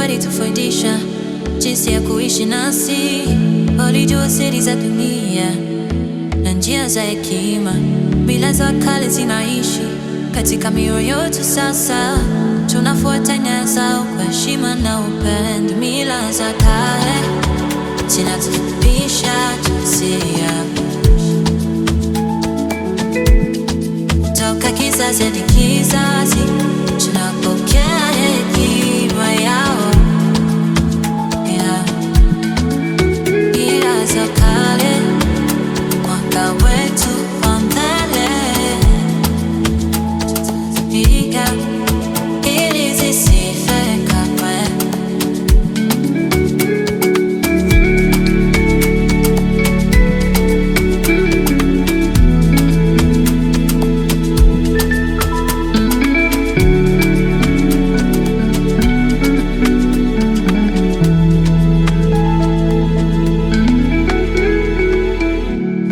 walitufundisha jinsi ya kuishi nasi, walijua siri za dunia na njia za hekima. Mila za kale zinaishi katika mioyo yetu sasa, tunafuata nyayo zao kwa heshima na upendo. Mila za kale zinatufundisha jinsi ya kutoka kizazi hadi kizazi, tunapokea hekima yao. Mila za kale, mwanga wetu wa mbele, tutazipiga ili zisife kamwe.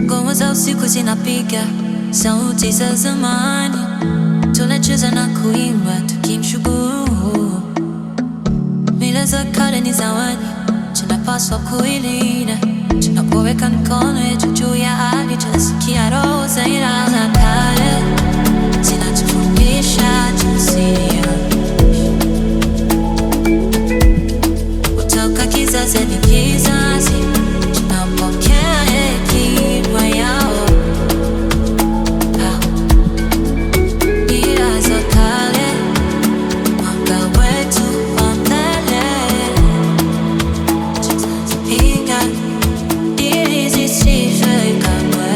Ngoma za usiku zinapiga sauti za zamani, tunacheza na kuimba tukimshukuru. Mila za kale ni zawadi, tunapaswa kuilinda. Tunapoweka mikono yetu juu ya ardhi, tunasikia roho za mila za kale zinatufundisha jinsi ya kutoka kizazi hadi kizazi, tunapokea hekima yao. Mila za kale, mwanga wetu wa mbele, tutazipiga ili zisife kamwe.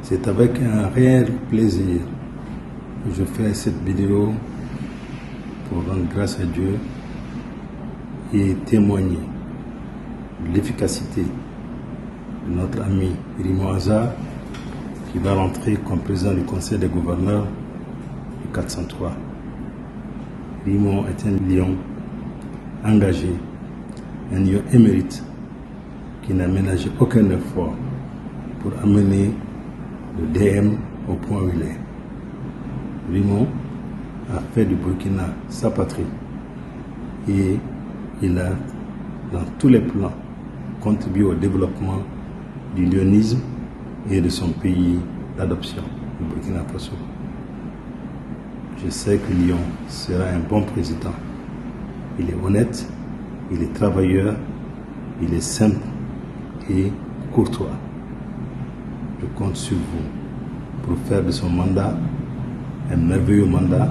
C'est avec un réel plaisir que je fais cette vidéo pour rendre grâce à Dieu et témoigner de l'efficacité de notre ami Raymond Ajar, qui va rentrer comme président du Conseil des gouverneurs du 403. Raymond est un lion engagé, un lion émérite, qui n'a ménagé aucun effort pour amener le DM au point où il est. Raymond a fait du Burkina sa patrie et il a, dans tous les plans, contribué au développement du lionisme et de son pays d'adoption, le Burkina Faso. Je sais que Lyon sera un bon président. Il est honnête, il est travailleur, il est simple et courtois. Je compte sur vous pour faire de son mandat un merveilleux mandat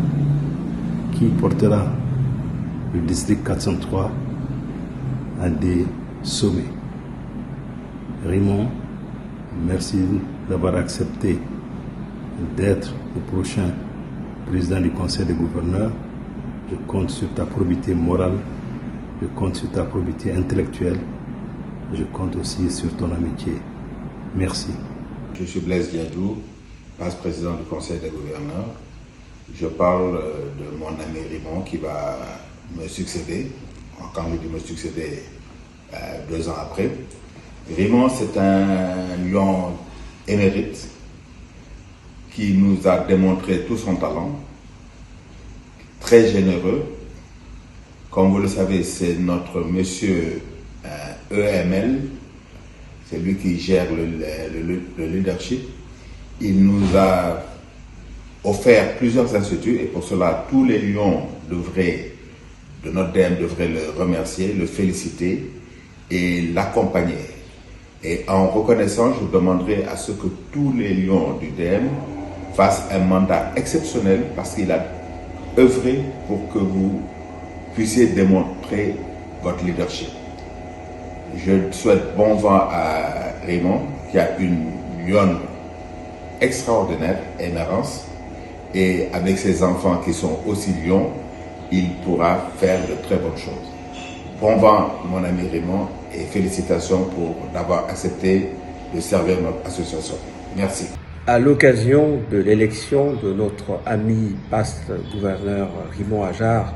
qui portera le district 403 à des sommets. Raymond, merci d'avoir accepté d'être le prochain président du Conseil des gouverneurs. Je compte sur ta probité morale, je compte sur ta probité intellectuelle, je compte aussi sur ton amitié. Merci. Je suis Blaise Diadou, vice-président du Conseil des gouverneurs. Je parle de mon ami Raymond qui va me succéder, quand je dis me succéder 2 ans après. Raymond, c'est un lion émérite qui nous a démontré tout son talent, très généreux. Comme vous le savez, c'est notre monsieur EML, c'est lui qui gère le leadership. Il nous a offert plusieurs instituts et pour cela, tous les lions de notre DM devraient le remercier, le féliciter et l'accompagner. Et en reconnaissant, je demanderai à ce que tous les lions du DM fassent un mandat exceptionnel parce qu'il a œuvré pour que vous puissiez démontrer votre leadership. Je souhaite bon vent à Raymond qui a une lionne extraordinaire, émérance, et avec ses enfants qui sont aussi lions, il pourra faire de très bonnes choses. Bon vent, mon ami Raymond, et félicitations pour d'avoir accepté de servir notre association. Merci. À l'occasion de l'élection de notre ami past gouverneur Raymond Ajar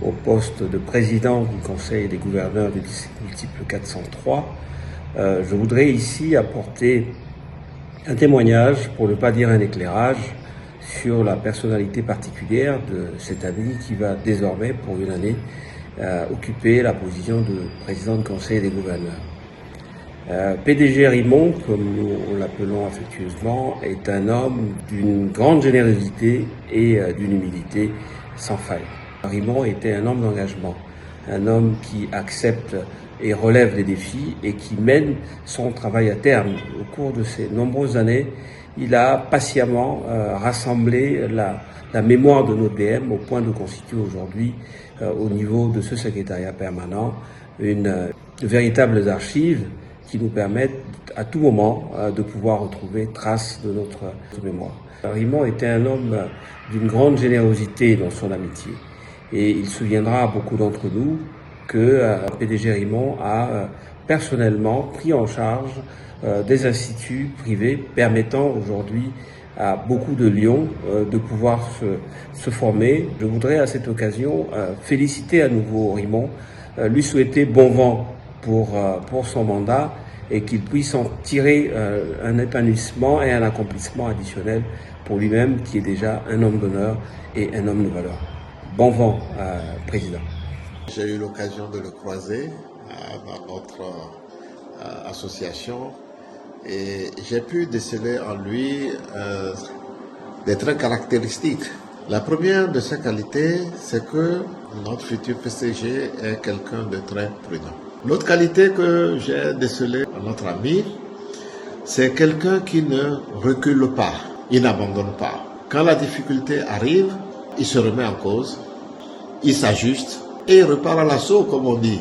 au poste de président du Conseil des gouverneurs du district multiple 403, je voudrais ici apporter un témoignage, pour ne pas dire un éclairage, sur la personnalité particulière de cet ami qui va désormais, pour une année, occuper la position de président du Conseil des gouverneurs. PDG Raymond, comme nous l'appelons affectueusement, est un homme d'une grande générosité et d'une humilité sans faille. Raymond était un homme d'engagement, un homme qui accepte et relève des défis et qui mène son travail à terme. Au cours de ces nombreuses années, il a patiemment rassemblé la mémoire de nos DM au point de constituer aujourd'hui, au niveau de ce secrétariat permanent, de véritables archives qui nous permettent à tout moment de pouvoir retrouver trace de notre mémoire. Raymond était un homme d'une grande générosité dans son amitié et il se souviendra à beaucoup d'entre nous que PDG Raymond a personnellement pris en charge des instituts privés permettant aujourd'hui à beaucoup de lions de pouvoir se former. Je voudrais à cette occasion féliciter à nouveau Raymond, lui souhaiter bon vent pour son mandat et qu'il puisse en tirer un épanouissement et un accomplissement additionnel pour lui-même qui est déjà un homme d'honneur et un homme de valeur. Bon vent, Président. J'ai eu l'occasion de le croiser dans notre association et j'ai pu déceler en lui des traits caractéristiques. La première de ses qualités, c'est que notre futur PCG est quelqu'un de très prudent. L'autre qualité que j'ai décelée à notre ami, c'est quelqu'un qui ne recule pas, il n'abandonne pas. Quand la difficulté arrive, il se remet en cause, il s'ajuste et il repart à l'assaut, comme on dit.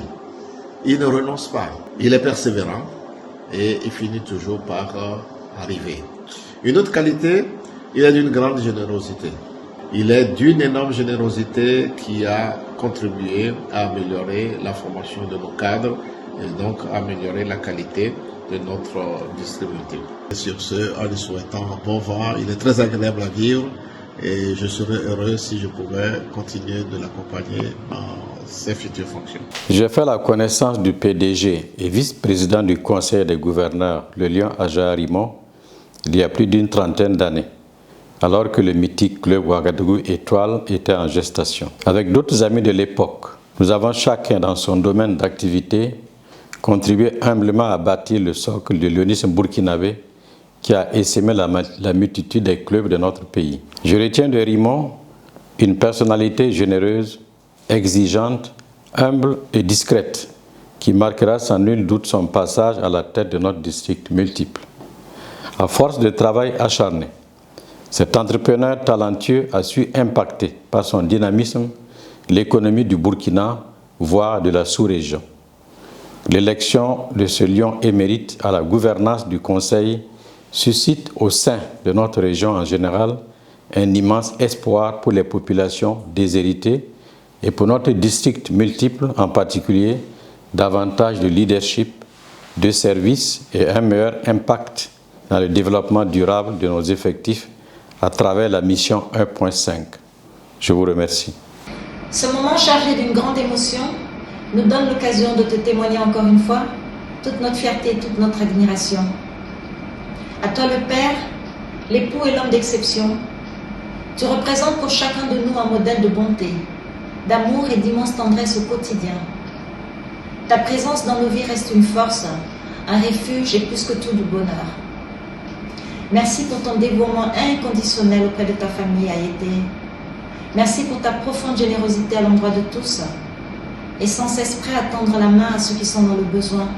Il ne renonce pas, il est persévérant et il finit toujours par arriver. Une autre qualité, il est d'une grande générosité. Il est d'une énorme générosité qui a contribué à améliorer la formation de nos cadres et donc améliorer la qualité de notre distribution. Sur ce, en lui souhaitant bon vent, il est très agréable à vivre et je serais heureux si je pouvais continuer de l'accompagner dans ses futures fonctions. J'ai fait la connaissance du PDG et vice-président du Conseil des gouverneurs, le Lion Ajar Rimon, il y a plus d'une trentaine d'années, alors que le mythique club Ouagadougou Étoile était en gestation. Avec d'autres amis de l'époque, nous avons chacun dans son domaine d'activité contribué humblement à bâtir le socle de l'ionisme burkinabé qui a essaimé la multitude des clubs de notre pays. Je retiens de Rimon une personnalité généreuse, exigeante, humble et discrète qui marquera sans nul doute son passage à la tête de notre district multiple. À force de travail acharné, cet entrepreneur talentueux a su impacter par son dynamisme l'économie du Burkina, voire de la sous-région. L'élection de ce lion émérite à la gouvernance du Conseil suscite au sein de notre région en général un immense espoir pour les populations déshéritées et pour notre district multiple en particulier, davantage de leadership, de services et un meilleur impact dans le développement durable de nos effectifs à travers la mission 1.5. Je vous remercie. Ce moment chargé d'une grande émotion nous donne l'occasion de te témoigner encore une fois toute notre fierté et toute notre admiration. À toi le Père, l'époux et l'homme d'exception, tu représentes pour chacun de nous un modèle de bonté, d'amour et d'immense tendresse au quotidien. Ta présence dans nos vies reste une force, un refuge et plus que tout du bonheur. Merci pour ton dévouement inconditionnel auprès de ta famille Haïté. Merci pour ta profonde générosité à l'endroit de tous et sans cesse prêt à tendre la main à ceux qui sont dans le besoin.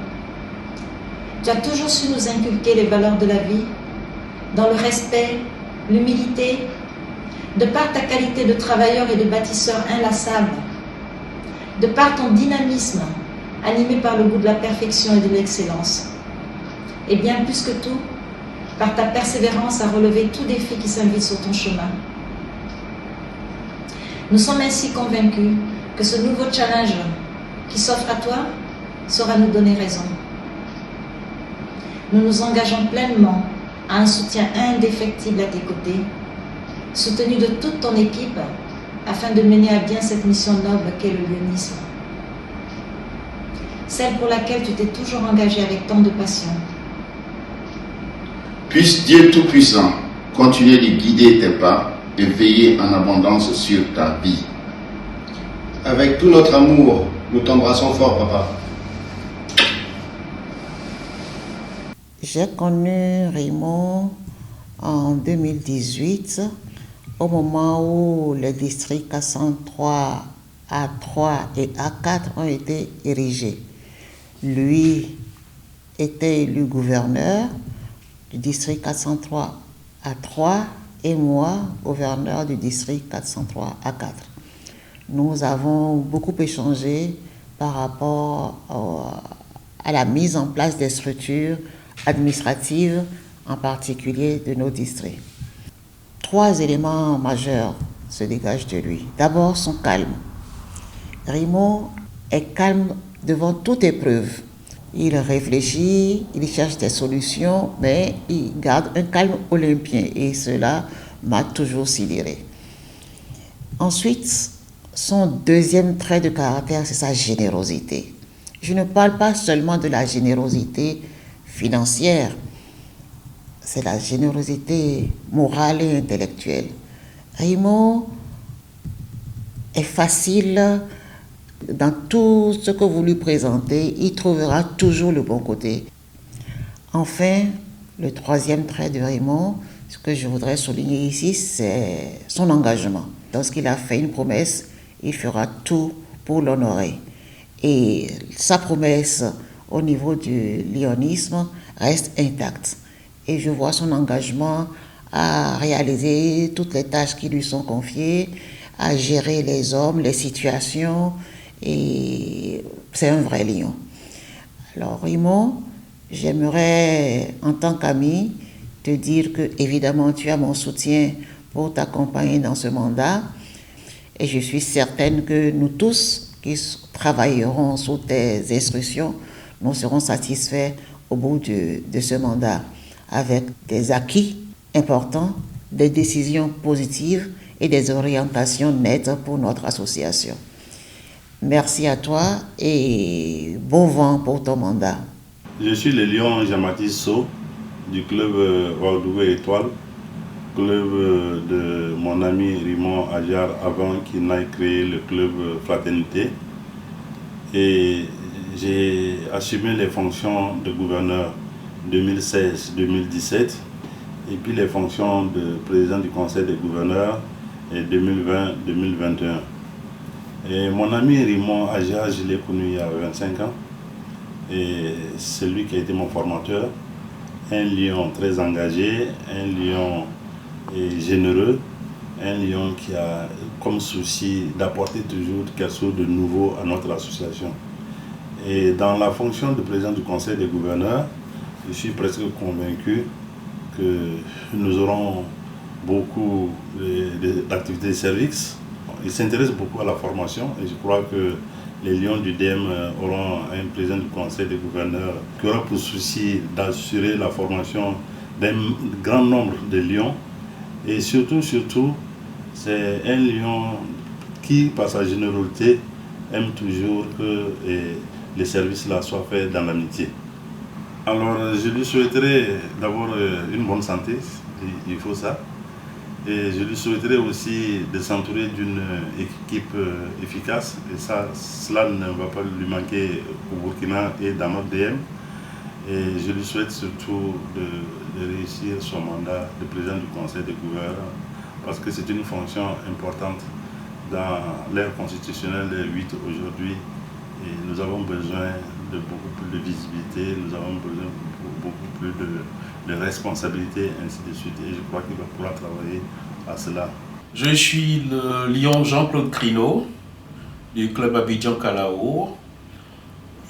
Tu as toujours su nous inculquer les valeurs de la vie, dans le respect, l'humilité, de par ta qualité de travailleur et de bâtisseur inlassable, de par ton dynamisme, animé par le goût de la perfection et de l'excellence, et bien plus que tout, par ta persévérance à relever tout défi qui s'invite sur ton chemin. Nous sommes ainsi convaincus que ce nouveau challenge qui s'offre à toi saura nous donner raison. Nous nous engageons pleinement à un soutien indéfectible à tes côtés, soutenu de toute ton équipe, afin de mener à bien cette mission noble qu'est le lionisme. Celle pour laquelle tu t'es toujours engagé avec tant de passion. Puisse Dieu Tout-Puissant continuer de guider tes pas et veiller en abondance sur ta vie. Avec tout notre amour, nous t'embrassons fort, papa. J'ai connu Rimon en 2018, au moment où les districts A103, A3 et A4 ont été érigés. Lui était élu gouverneur du district 403 A3 et moi, gouverneur du district 403 A4. Nous avons beaucoup échangé par rapport à la mise en place des structures administratives, en particulier de nos districts. 3 éléments majeurs se dégagent de lui. D'abord, son calme. Rimon est calme devant toute épreuve. Il réfléchit, il cherche des solutions, mais il garde un calme olympien et cela m'a toujours sidéré. Ensuite, son deuxième trait de caractère, c'est sa générosité. Je ne parle pas seulement de la générosité financière, c'est la générosité morale et intellectuelle. Rimon est facile. Dans tout ce que vous lui présentez, il trouvera toujours le bon côté. Enfin, le troisième trait de Rimon, ce que je voudrais souligner ici, c'est son engagement. Lorsqu'il a fait une promesse, il fera tout pour l'honorer. Et sa promesse au niveau du lionisme reste intacte. Et je vois son engagement à réaliser toutes les tâches qui lui sont confiées, à gérer les hommes, les situations, et c'est un vrai lion. Alors Rimon, j'aimerais en tant qu'ami te dire que évidemment tu as mon soutien pour t'accompagner dans ce mandat et je suis certaine que nous tous qui travaillerons sous tes instructions, nous serons satisfaits au bout de ce mandat avec des acquis importants, des décisions positives et des orientations nettes pour notre association. Merci à toi et bon vent pour ton mandat. Je suis le lion Jean-Baptiste Sow du club Ouagadougou Étoile, club de mon ami Raymond Ajar avant qu'il n'aille créer le club Fraternité. Et j'ai assumé les fonctions de gouverneur 2016-2017 et puis les fonctions de président du conseil des gouverneurs 2020-2021. Et mon ami Raymond Ajar, je l'ai connu il y a 25 ans et c'est lui qui a été mon formateur. Un lion très engagé, un lion généreux, un lion qui a comme souci d'apporter toujours quelque chose de nouveau à notre association. Et dans la fonction de président du conseil des gouverneurs, je suis presque convaincu que nous aurons beaucoup d'activités de service. Ils s'intéressent beaucoup à la formation et je crois que les lions du DM auront un président du conseil des gouverneurs qui aura pour souci d'assurer la formation d'un grand nombre de lions. Et surtout, c'est un lion qui, par sa générosité, aime toujours que les services là soient faits dans l'amitié. Alors, je lui souhaiterais d'abord une bonne santé, il faut ça. Et je lui souhaiterais aussi de s'entourer d'une équipe efficace. Et cela ne va pas lui manquer au Burkina et dans notre DM. Et je lui souhaite surtout de réussir son mandat de président du conseil des gouverneurs parce que c'est une fonction importante dans l'ère constitutionnelle des 8 aujourd'hui. Et nous avons besoin de beaucoup plus de visibilité, nous avons besoin de beaucoup plus de responsabilité, ainsi de suite. Et je crois qu'il va pouvoir travailler à cela. Je suis le lion Jean-Claude Crino du club Abidjan Kalao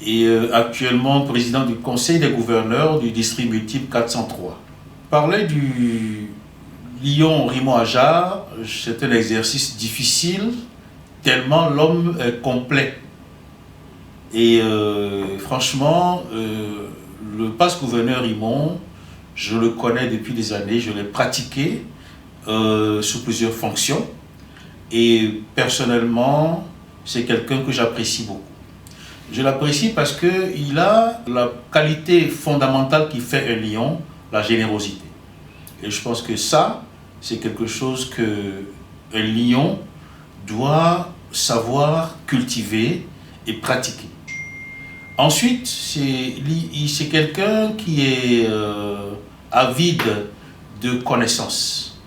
et actuellement président du conseil des gouverneurs du district multiple 403. Parler du lion Raymond Ajar, c'est un exercice difficile tellement l'homme est complet. Et franchement, le passe-gouverneur Raymond, je le connais depuis des années, je l'ai pratiqué sous plusieurs fonctions. Et personnellement, c'est quelqu'un que j'apprécie beaucoup. Je l'apprécie parce qu'il a la qualité fondamentale qui fait un lion, la générosité. Et je pense que ça, c'est quelque chose qu'un lion doit savoir cultiver et pratiquer. Ensuite, c'est quelqu'un qui est avide de connaissances.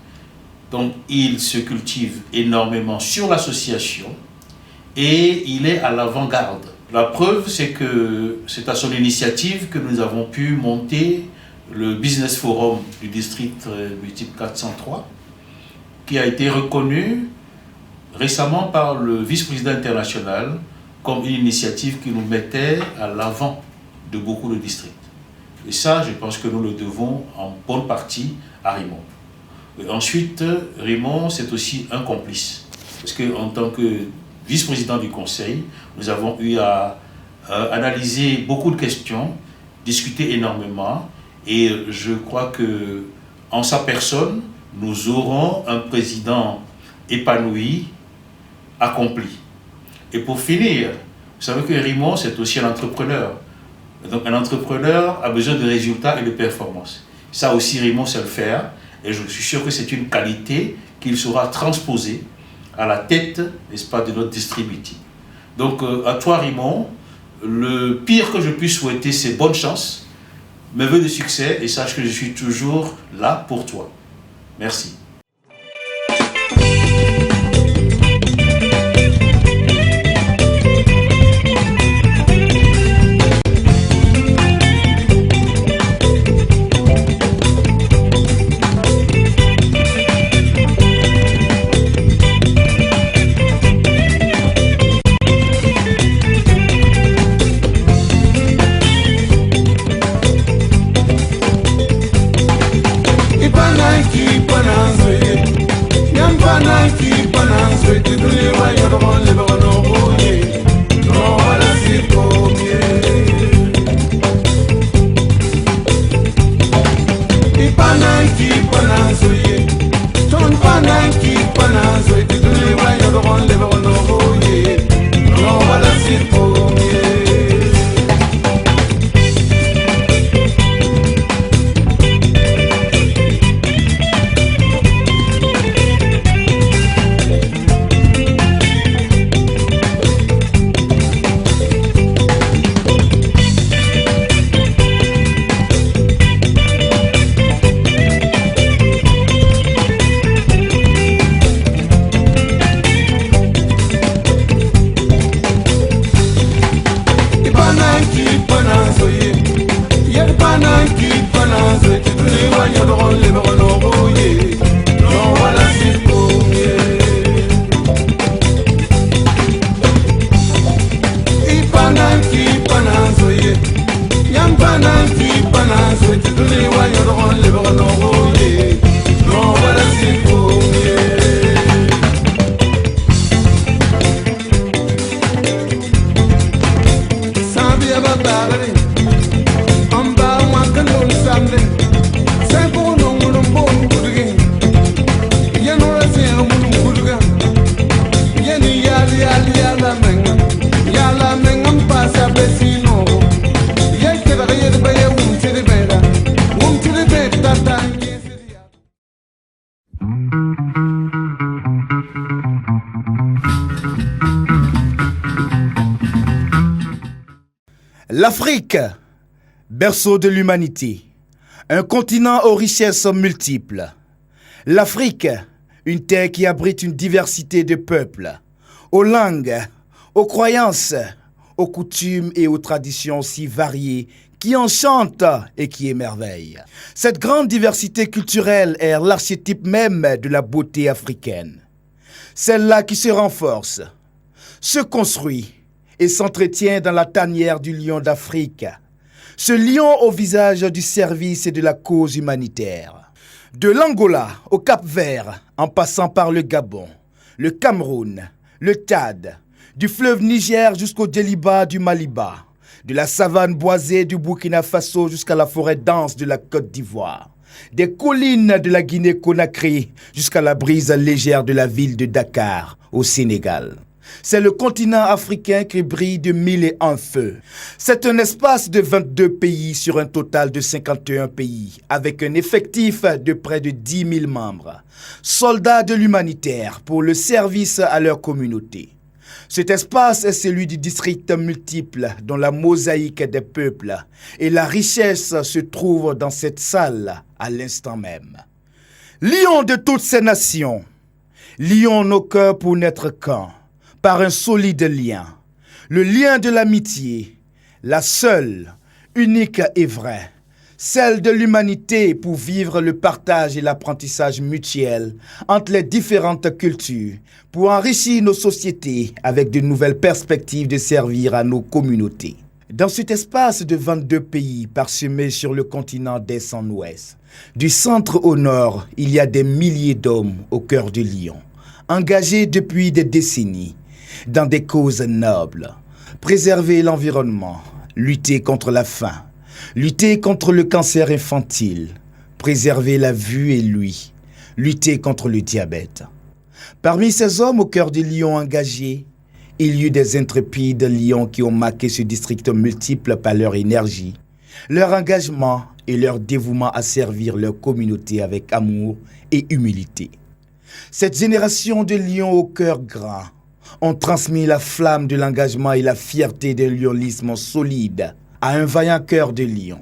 Donc, il se cultive énormément sur l'association et il est à l'avant-garde. La preuve, c'est que c'est à son initiative que nous avons pu monter le Business Forum du district multiple 403, qui a été reconnu récemment par le vice-président international comme une initiative qui nous mettait à l'avant de beaucoup de districts. Et ça, je pense que nous le devons en bonne partie à Raymond. Et ensuite, Raymond, c'est aussi un complice. Parce qu'en tant que vice-président du conseil, nous avons eu à analyser beaucoup de questions, discuter énormément, et je crois que en sa personne, nous aurons un président épanoui, accompli. Et pour finir, vous savez que Raymond, c'est aussi un entrepreneur. Donc un entrepreneur a besoin de résultats et de performances. Ça aussi, Raymond sait le faire, et je suis sûr que c'est une qualité qu'il saura transposer à la tête, n'est-ce pas, de notre distribution. Donc à toi, Raymond, le pire que je puisse souhaiter, c'est bonne chance, mes vœux de succès, et sache que je suis toujours là pour toi. Merci. Ipanaki, Ipanaki. L'Afrique, berceau de l'humanité, un continent aux richesses multiples. L'Afrique, une terre qui abrite une diversité de peuples, aux langues, aux croyances, aux coutumes et aux traditions si variées qui enchantent et qui émerveillent. Cette grande diversité culturelle est l'archétype même de la beauté africaine. Celle-là qui se renforce, se construit et s'entretient dans la tanière du lion d'Afrique. Ce lion au visage du service et de la cause humanitaire. De l'Angola au Cap-Vert, en passant par le Gabon, le Cameroun, le Tchad, du fleuve Niger jusqu'au Djeliba du Maliba, de la savane boisée du Burkina Faso jusqu'à la forêt dense de la Côte d'Ivoire, des collines de la Guinée-Conakry jusqu'à la brise légère de la ville de Dakar, au Sénégal. C'est le continent africain qui brille de 1001 feux. C'est un espace de 22 pays sur un total de 51 pays, avec un effectif de près de 10 000 membres. Soldats de l'humanitaire pour le service à leur communauté. Cet espace est celui du district multiple dont la mosaïque des peuples et la richesse se trouvent dans cette salle à l'instant même. Lions de toutes ces nations, lions nos cœurs pour n'être qu'un, par un solide lien, le lien de l'amitié, la seule, unique et vraie, celle de l'humanité pour vivre le partage et l'apprentissage mutuel entre les différentes cultures, pour enrichir nos sociétés avec de nouvelles perspectives de servir à nos communautés. Dans cet espace de 22 pays parsemés sur le continent d'est en ouest, du centre au nord, il y a des milliers d'hommes au cœur du lion, engagés depuis des décennies dans des causes nobles. Préserver l'environnement, lutter contre la faim, lutter contre le cancer infantile, préserver la vue et l'ouïe, lutter contre le diabète. Parmi ces hommes au cœur des lions engagés, il y eut des intrépides lions qui ont marqué ce district multiple par leur énergie, leur engagement et leur dévouement à servir leur communauté avec amour et humilité. Cette génération de lions au cœur grand ont transmis la flamme de l'engagement et la fierté d'un lionisme solide à un vaillant cœur de lion,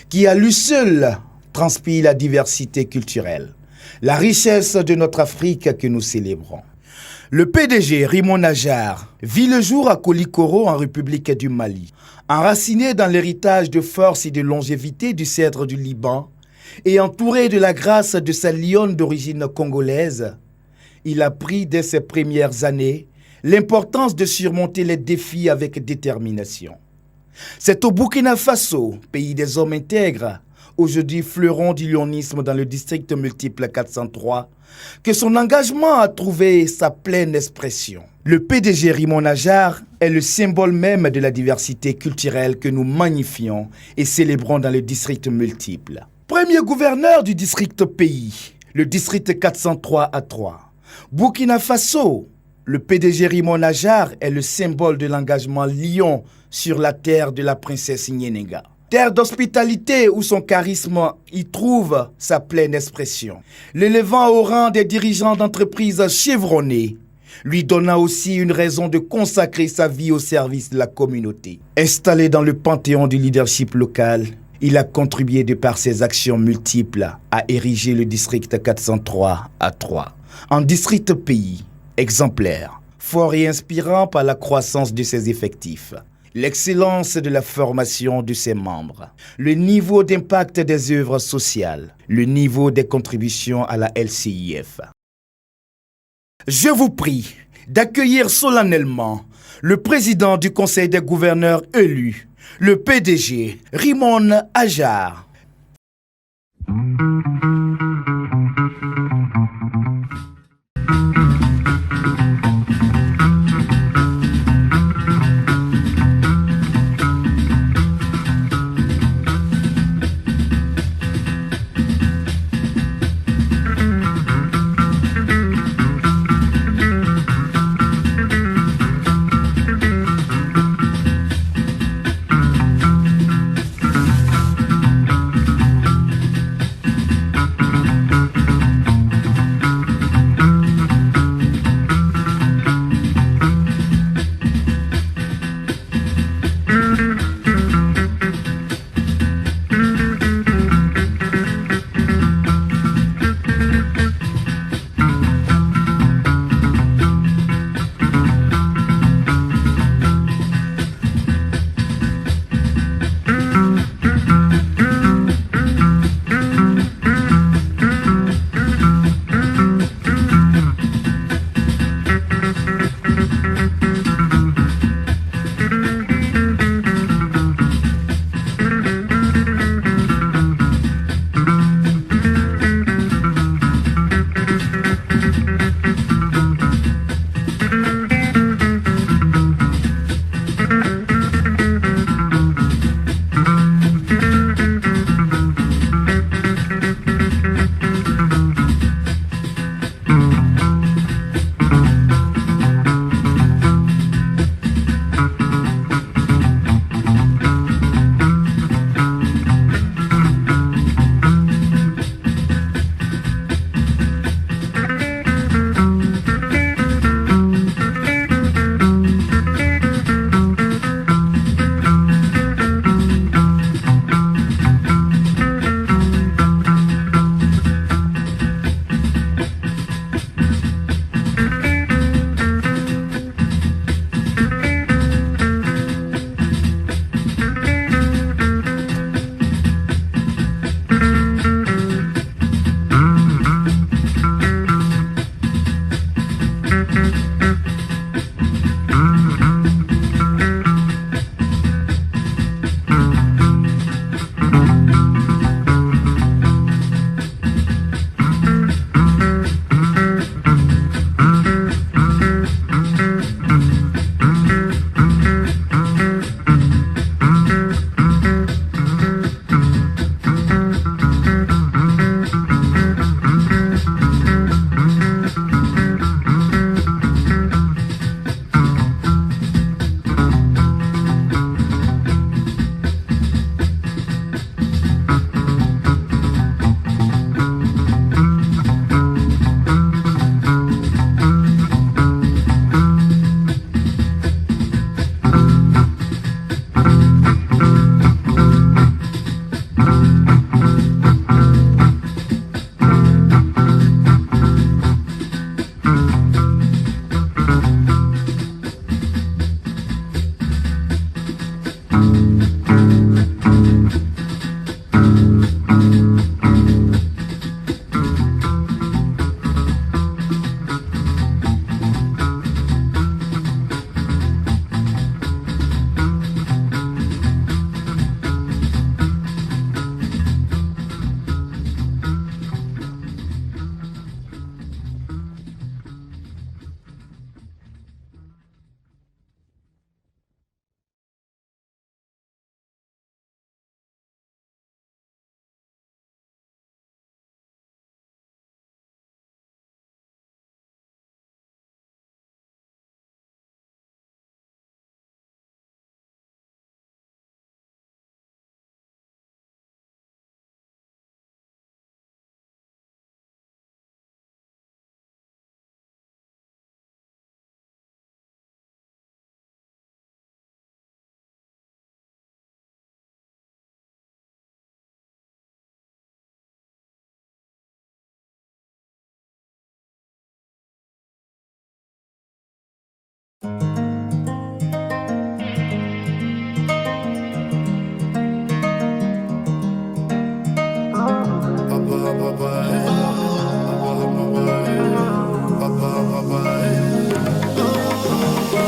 qui à lui seul transpire la diversité culturelle, la richesse de notre Afrique que nous célébrons. Le PDG Rimon Ajar vit le jour à Kolikoro en République du Mali, enraciné dans l'héritage de force et de longévité du cèdre du Liban et entouré de la grâce de sa lionne d'origine congolaise. Il a pris dès ses premières années l'importance de surmonter les défis avec détermination. C'est au Burkina Faso, pays des hommes intègres, aujourd'hui fleuron du lionisme dans le district multiple 403, que son engagement a trouvé sa pleine expression. Le PDG Rimon Ajar est le symbole même de la diversité culturelle que nous magnifions et célébrons dans le district multiple. Premier gouverneur du district pays, le district 403 à 3. Burkina Faso, le PDG Rimon Ajar est le symbole de l'engagement lion sur la terre de la princesse Nyenega. Terre d'hospitalité où son charisme y trouve sa pleine expression. L'élevant au rang des dirigeants d'entreprises chevronnés lui donna aussi une raison de consacrer sa vie au service de la communauté. Installé dans le panthéon du leadership local, il a contribué de par ses actions multiples à ériger le district 403 à 3 en district pays exemplaire, fort et inspirant par la croissance de ses effectifs, l'excellence de la formation de ses membres, le niveau d'impact des œuvres sociales, le niveau des contributions à la LCIF. Je vous prie d'accueillir solennellement le président du Conseil des gouverneurs élu, le PDG Rimon Ajar.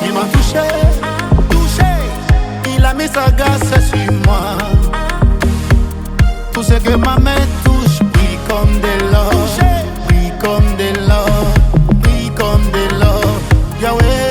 Il m'a touché, il a mis sa grâce sur moi. Tout ce que ma main touche brille comme de l'or, brille comme de l'or, brille comme de l'or. Yahweh.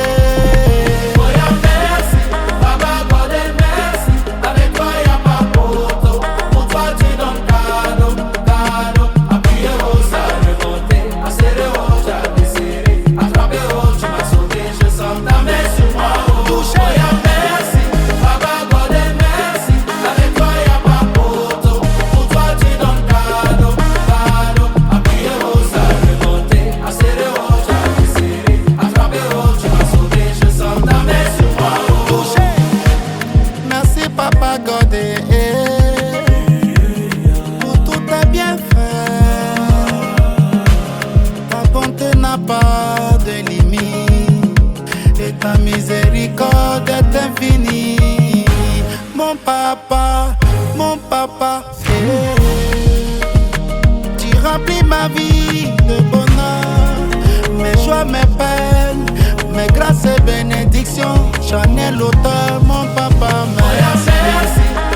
Mon papa, tu remplis ma vie de bonheur, mes joies, mes peines, mes grâces et bénédictions. J'en ai l'auteur, mon papa, merci.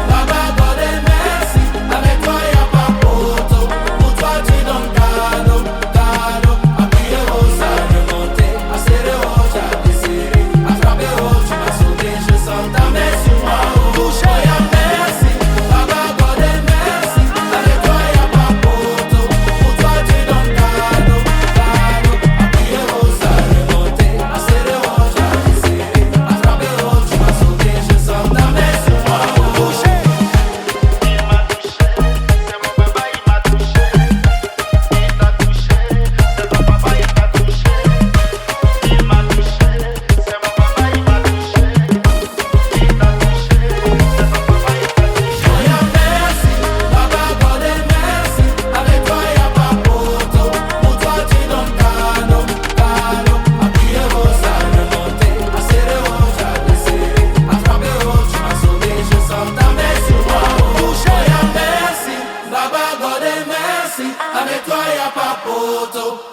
Baba God et merci, avec toi y'a pas photo. Pour toi tu donnes cadeau, cadeau. Appuyer au ça, remonter, accélérer au chat, desserrer, attraper au, tu m'as sauvé, je sens ta main sur moi.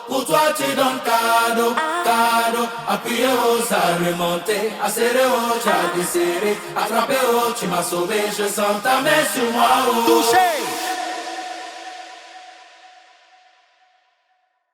Pour toi tu donnes cadeau, cadeau. Appuyer au ça, remonter, accélérer au chat, desserrer, attraper au, tu m'as sauvé, je sens ta main sur moi. Oh. Touché.